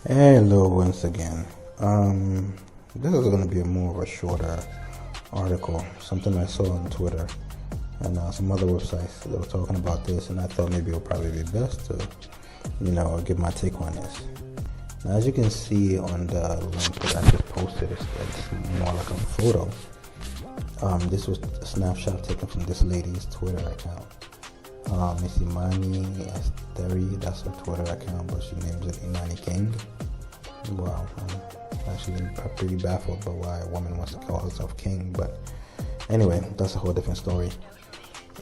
Hello once again. This is going to be more of a shorter article, something I saw on Twitter and some other websites that were talking about this, and I thought maybe it would probably be best to, give my take on this. Now, as you can see on the link that I just posted, it's more like a photo. This was a snapshot taken from this lady's Twitter account. It's Imani Esteri, that's her Twitter account, but she names it Imani King. Wow, I'm actually pretty baffled by why a woman wants to call herself king, but anyway, that's a whole different story.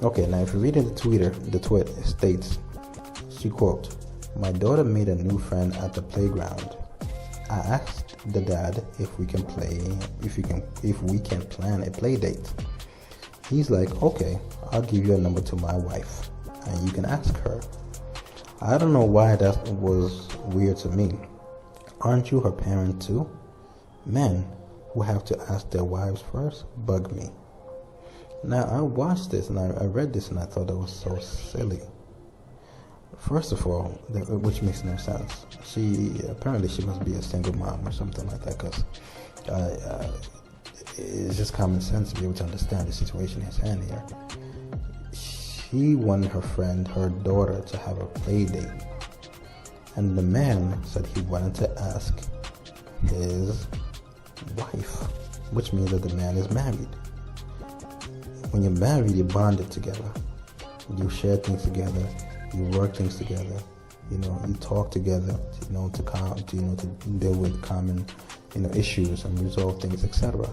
Okay, now if you read in the tweet, it states, she quote, "My daughter made a new friend at the playground. I asked the dad if we can plan a play date. He's like, okay, I'll give you a number to my wife, and you can ask her. I don't know why that was weird to me. Aren't you her parent too? Men who have to ask their wives first bug me." Now, I watched this and I read this and I thought it was so silly. First of all, which makes no sense. Apparently she must be a single mom or something like that, because it's just common sense to be able to understand the situation at hand here. She wanted her daughter, to have a play date. And the man said he wanted to ask his wife, which means that the man is married. When you're married, you're bonded together. You share things together. You work things together. You talk together. To deal with common, issues and resolve things, etc.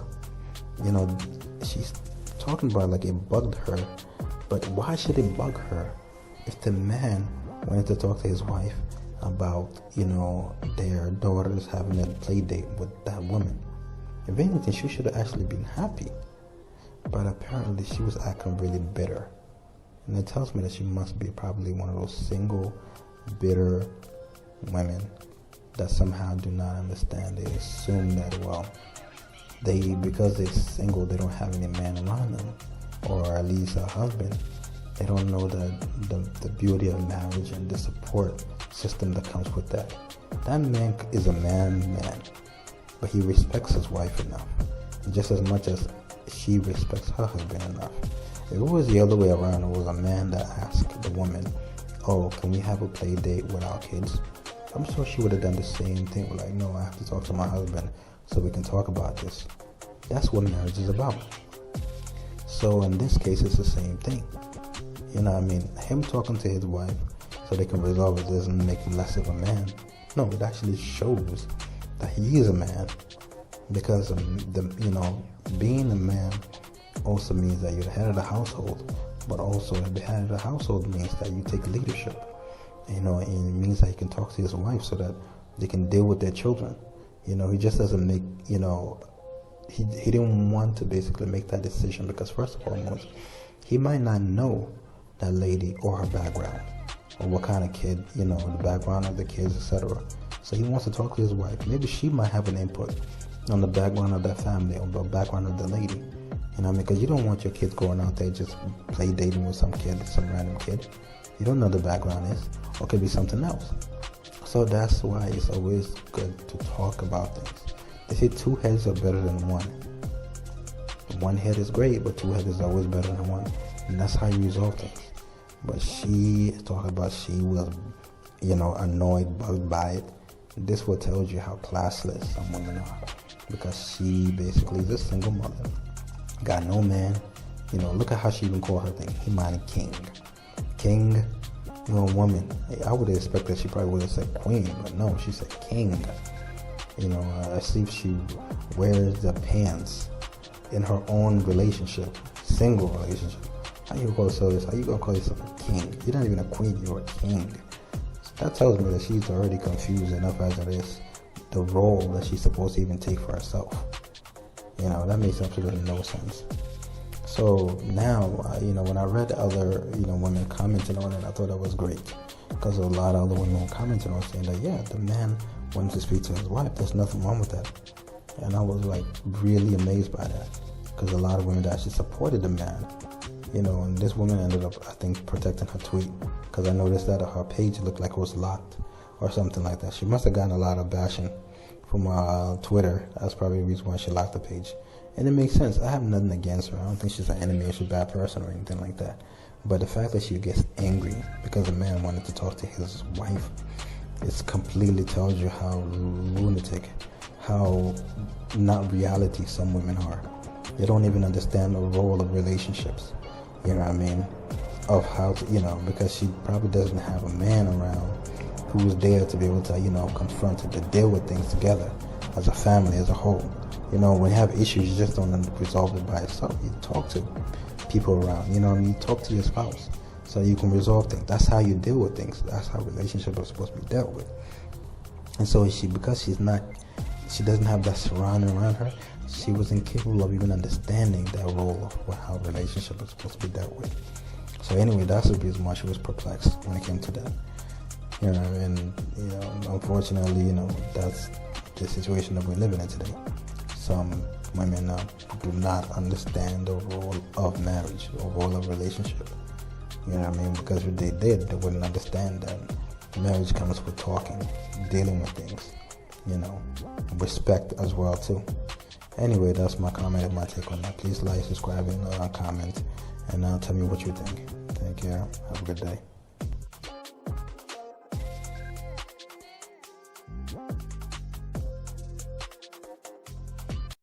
She's talking about like it bugged her, but why should it bug her if the man wanted to talk to his wife about, their daughters having a play date with that woman? If anything, she should have actually been happy. But apparently she was acting really bitter. And it tells me that she must be probably one of those single, bitter women that somehow do not understand. They assume that, because they're single, they don't have any man around them, or at least a husband. They don't know the beauty of marriage and the support system that comes with that. That man is a man, but he respects his wife enough, just as much as she respects her husband enough. If it was the other way around, it was a man that asked the woman, "Oh, can we have a play date with our kids?" I'm sure she would have done the same thing. Like, "No, I have to talk to my husband so we can talk about this." That's what marriage is about. So in this case, it's the same thing. Him talking to his wife so they can resolve it doesn't make him less of a man. No, it actually shows that he is a man, because being a man also means that you're the head of the household, but also the head of the household means that you take leadership. And it means that he can talk to his wife so that they can deal with their children. He just doesn't make, he didn't want to basically make that decision because, first of all, he might not know that lady or her background, or what kind of kid, the background of the kids, etc. So he wants to talk to his wife. Maybe she might have an input on the background of that family, or the background of the lady. Because you don't want your kids going out there just play dating with some random kid. You don't know the background is, or it could be something else. So that's why it's always good to talk about things. They say 2 heads are better than 1. 1 head is great, but 2 heads is always better than 1. And that's how you resolve things. But she talked about she was, annoyed, bugged by it. This what tells you how classless some women are. Because she basically is a single mother. Got no man. Look at how she even called her thing. Imani King. King, woman. I would have expected she probably would have said queen, but no, she said king. I see if she wears the pants in her own relationship, single relationship. How you call yourself this? How you gonna call yourself a king? You're not even a queen, you're a king. So that tells me that she's already confused enough as it is, the role that she's supposed to even take for herself. That makes absolutely no sense. So now, when I read other, women commenting on it, I thought that was great. Because a lot of other women were commenting on saying that, the man wanted to speak to his wife. There's nothing wrong with that. And I was really amazed by that. Because a lot of women actually supported the man. And this woman ended up, I think, protecting her tweet. Because I noticed that her page looked like it was locked or something like that. She must have gotten a lot of bashing from Twitter. That's probably the reason why she locked the page. And it makes sense. I have nothing against her. I don't think she's an enemy or she's a bad person or anything like that. But the fact that she gets angry because a man wanted to talk to his wife, it completely tells you how lunatic, how not reality some women are. They don't even understand the role of relationships. You know what I mean? Of how to, because she probably doesn't have a man around who's there to be able to, confront it, to deal with things together as a family, as a whole. When you have issues, you just don't resolve it by yourself. You talk to people around, you talk to your spouse so you can resolve things. That's how you deal with things. That's how relationships are supposed to be dealt with. And so because she doesn't have that surrounding around her, she was incapable of even understanding that role of how relationships are supposed to be dealt with. So anyway, that's the reason why she was perplexed when it came to that. Unfortunately, that's the situation that we're living in today. Some women do not understand the role of marriage, the role of relationship. Because if they did, they wouldn't understand that marriage comes with talking, dealing with things, respect as well too. Anyway, that's my comment and my take on that. Please like, subscribe, and comment, and tell me what you think. Thank you. Have a good day.